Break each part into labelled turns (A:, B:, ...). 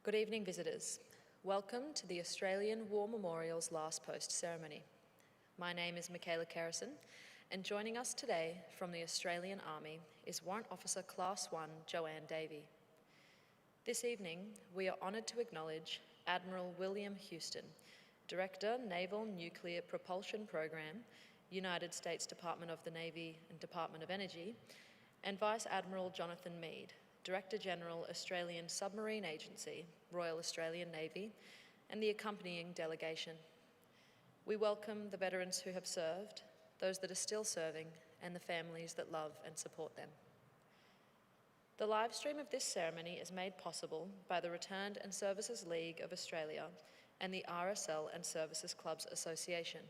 A: Good evening, visitors. Welcome to the Australian War Memorial's Last Post ceremony. My name is Michaela Kerrison, and joining us today from the Australian Army is Warrant Officer Class 1 Joanne Davey. This evening, we are honoured to acknowledge Admiral William Houston, Director, Naval Nuclear Propulsion Program, United States Department of the Navy and Department of Energy, and Vice Admiral Jonathan Meade, Director General, Australian Submarine Agency, Royal Australian Navy, and the accompanying delegation. We welcome the veterans who have served, those that are still serving, and the families that love and support them. The live stream of this ceremony is made possible by the Returned and Services League of Australia and the RSL and Services Clubs Association.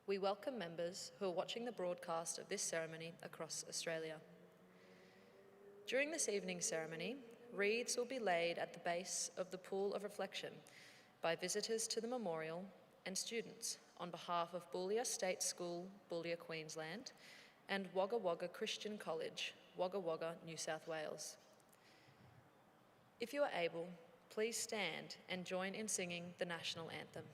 A: We welcome members who are watching the broadcast of this ceremony across Australia. During this evening's ceremony, wreaths will be laid at the base of the Pool of Reflection by visitors to the memorial and students on behalf of Boulia State School, Boulia, Queensland, and Wagga Wagga Christian College, Wagga Wagga, New South Wales. If you are able, please stand and join in singing the national anthem.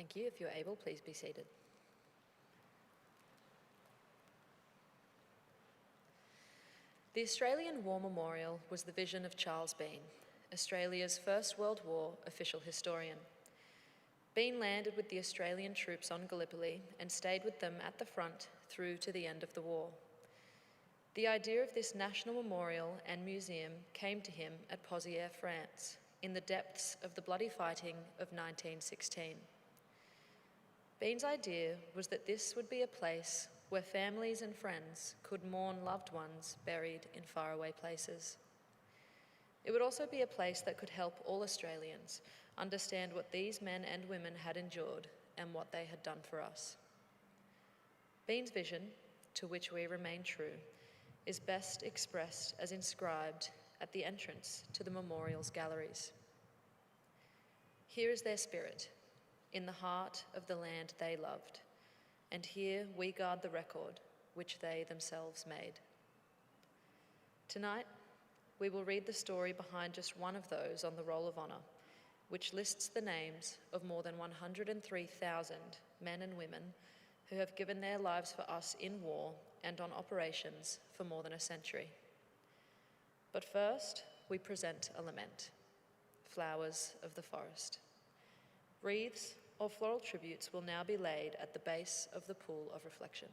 A: Thank you. If you're able, please be seated. The Australian War Memorial was the vision of Charles Bean, Australia's First World War official historian. Bean landed with the Australian troops on Gallipoli and stayed with them at the front through to the end of the war. The idea of this national memorial and museum came to him at Pozières, France, in the depths of the bloody fighting of 1916. Bean's idea was that this would be a place where families and friends could mourn loved ones buried in faraway places. It would also be a place that could help all Australians understand what these men and women had endured and what they had done for us. Bean's vision, to which we remain true, is best expressed as inscribed at the entrance to the memorial's galleries. Here is their spirit, in the heart of the land they loved, and here we guard the record which they themselves made. Tonight, we will read the story behind just one of those on the Roll of Honour, which lists the names of more than 103,000 men and women who have given their lives for us in war and on operations for more than a century. But first, we present a lament, Flowers of the Forest. Wreaths or floral tributes will now be laid at the base of the Pool of Reflection.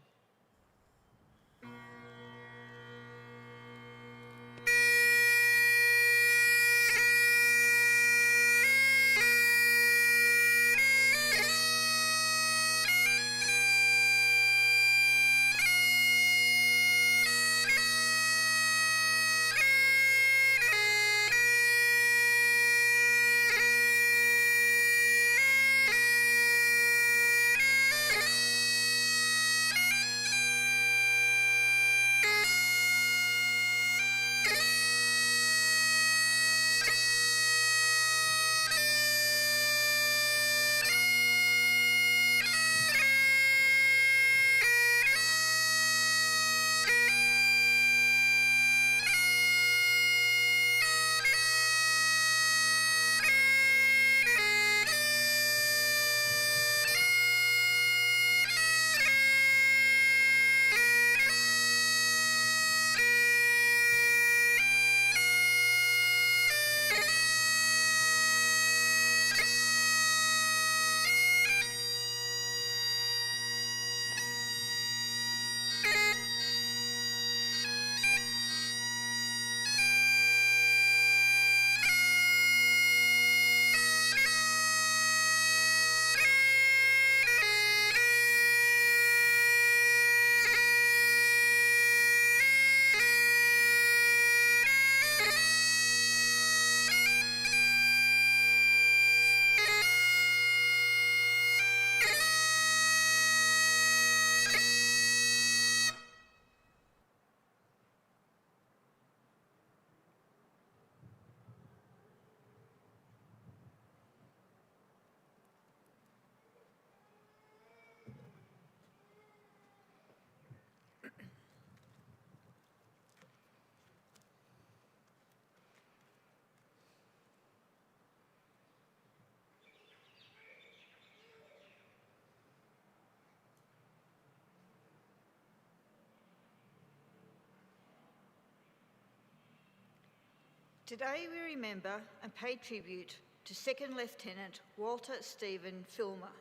B: Today we remember and pay tribute to Second Lieutenant Walter Stephen Filmer.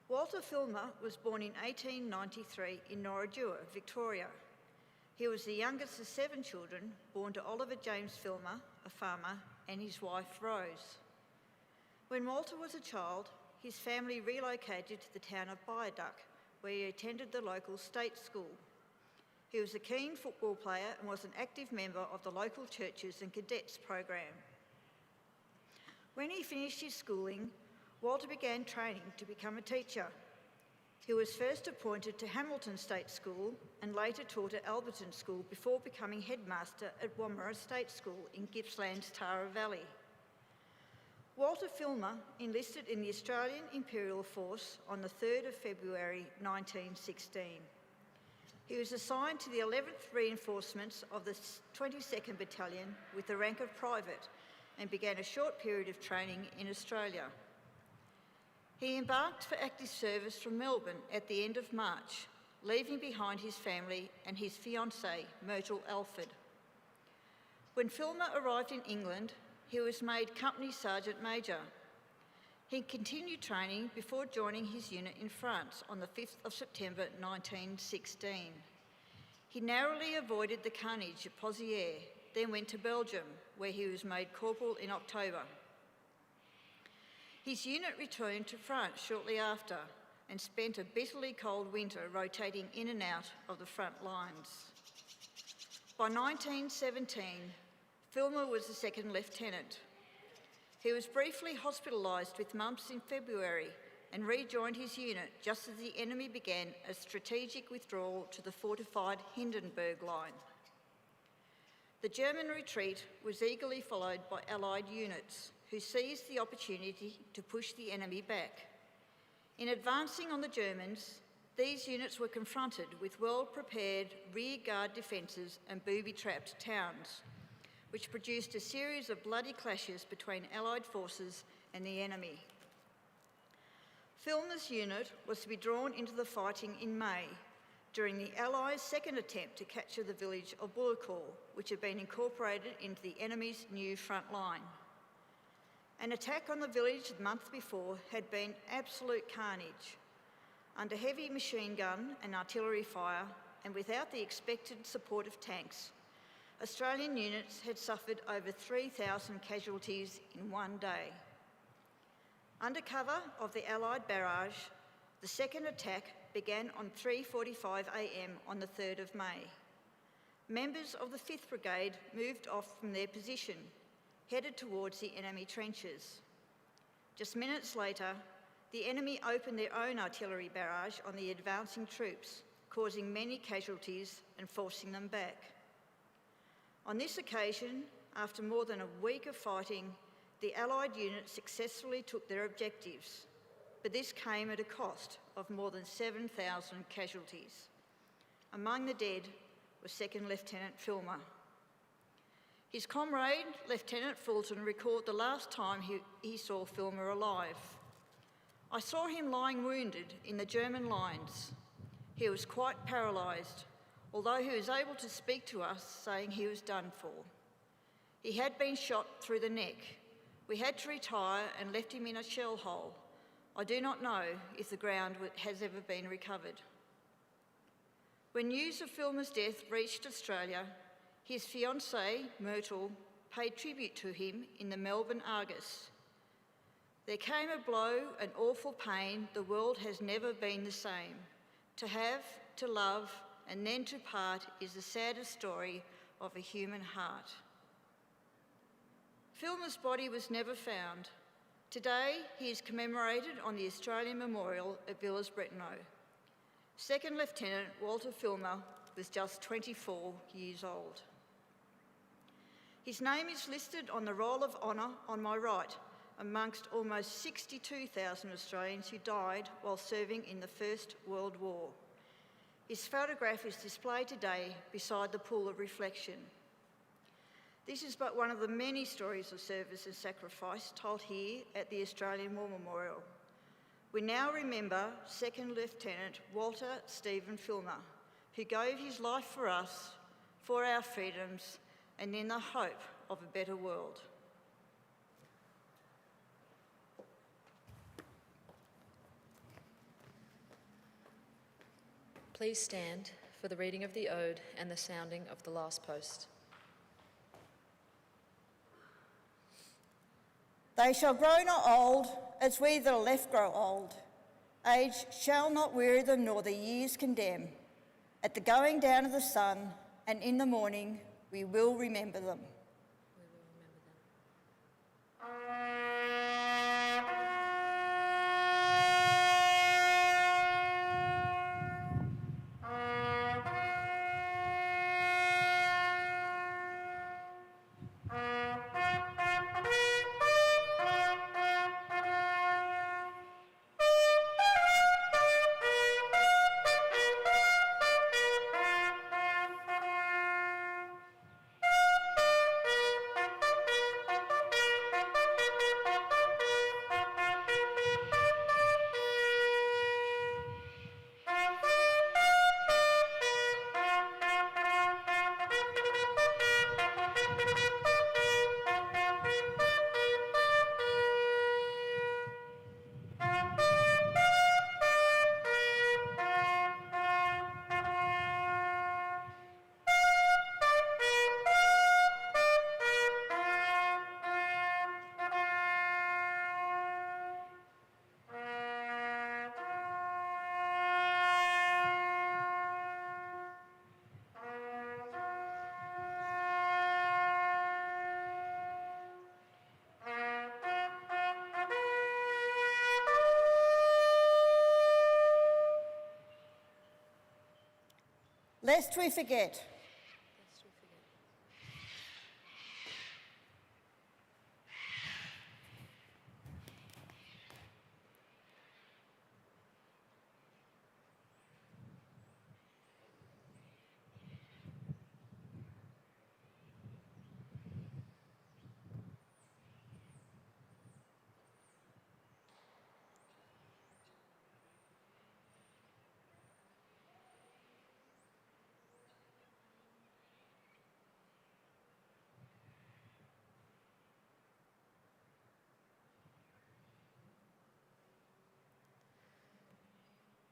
B: Walter Filmer was born in 1893 in Norridua, Victoria. He was the youngest of 7 children born to Oliver James Filmer, a farmer, and his wife Rose. When Walter was a child, his family relocated to the town of Viaduct, where he attended the local state school. He was a keen football player and was an active member of the local churches and cadets program. When he finished his schooling, Walter began training to become a teacher. He was first appointed to Hamilton State School and later taught at Alberton School before becoming headmaster at Woomera State School in Gippsland's Tara Valley. Walter Filmer enlisted in the Australian Imperial Force on the 3rd of February 1916. He was assigned to the 11th Reinforcements of the 22nd Battalion with the rank of private and began a short period of training in Australia. He embarked for active service from Melbourne at the end of March, leaving behind his family and his fiancée, Myrtle Alford. When Filmer arrived in England, he was made Company Sergeant Major. He continued training before joining his unit in France on the 5th of September 1916. He narrowly avoided the carnage at Pozières, then went to Belgium, where he was made corporal in October. His unit returned to France shortly after and spent a bitterly cold winter rotating in and out of the front lines. By 1917, Filmer was the 2nd Lieutenant. He was briefly hospitalised with mumps in February and rejoined his unit just as the enemy began a strategic withdrawal to the fortified Hindenburg Line. The German retreat was eagerly followed by Allied units who seized the opportunity to push the enemy back. In advancing on the Germans, these units were confronted with well-prepared rear-guard defences and booby-trapped towns, which produced a series of bloody clashes between Allied forces and the enemy. Filmer's unit was to be drawn into the fighting in May, during the Allies' second attempt to capture the village of Bullecourt, which had been incorporated into the enemy's new front line. An attack on the village the month before had been absolute carnage. Under heavy machine gun and artillery fire, and without the expected support of tanks, Australian units had suffered over 3,000 casualties in one day. Under cover of the Allied barrage, the second attack began on 3:45 a.m. on the 3rd of May. Members of the 5th Brigade moved off from their position, headed towards the enemy trenches. Just minutes later, the enemy opened their own artillery barrage on the advancing troops, causing many casualties and forcing them back. On this occasion, after more than a week of fighting, the Allied units successfully took their objectives, but this came at a cost of more than 7,000 casualties. Among the dead was 2nd Lieutenant Filmer. His comrade, Lieutenant Fulton, recalled the last time he saw Filmer alive. "I saw him lying wounded in the German lines. He was quite paralysed, although he was able to speak to us, saying he was done for. He had been shot through the neck. We had to retire and left him in a shell hole. I do not know if the ground has ever been recovered." When news of Filmer's death reached Australia, his fiancée, Myrtle, paid tribute to him in the Melbourne Argus. "There came a blow, an awful pain, the world has never been the same. To have, to love, and then to part is the saddest story of a human heart." Filmer's body was never found. Today, he is commemorated on the Australian Memorial at Villers-Bretonneux. 2nd Lieutenant Walter Filmer was just 24 years old. His name is listed on the Roll of Honour on my right, amongst almost 62,000 Australians who died while serving in the First World War. His photograph is displayed today beside the pool of reflection. This is but one of the many stories of service and sacrifice told here at the Australian War Memorial. We now remember 2nd Lieutenant Walter Stephen Filmer, who gave his life for us, for our freedoms, and in the hope of a better world.
A: Please stand for the reading of the ode and the sounding of the last post.
B: They shall grow not old, as we that are left grow old. Age shall not weary them, nor the years condemn. At the going down of the sun, and in the morning, we will remember them. Lest we forget.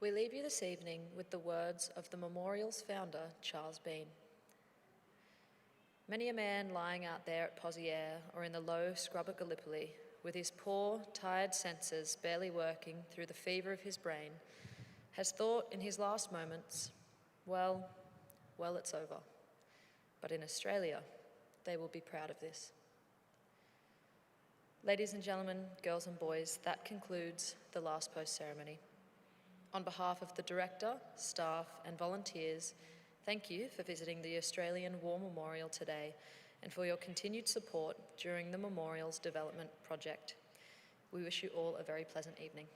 A: We leave you this evening with the words of the memorial's founder, Charles Bean. Many a man lying out there at Poziere or in the low scrub at Gallipoli, with his poor, tired senses barely working through the fever of his brain, has thought in his last moments, well, it's over. But in Australia, they will be proud of this. Ladies and gentlemen, girls and boys, that concludes the last post ceremony. On behalf of the Director, staff and volunteers, thank you for visiting the Australian War Memorial today and for your continued support during the Memorial's development project. We wish you all a very pleasant evening.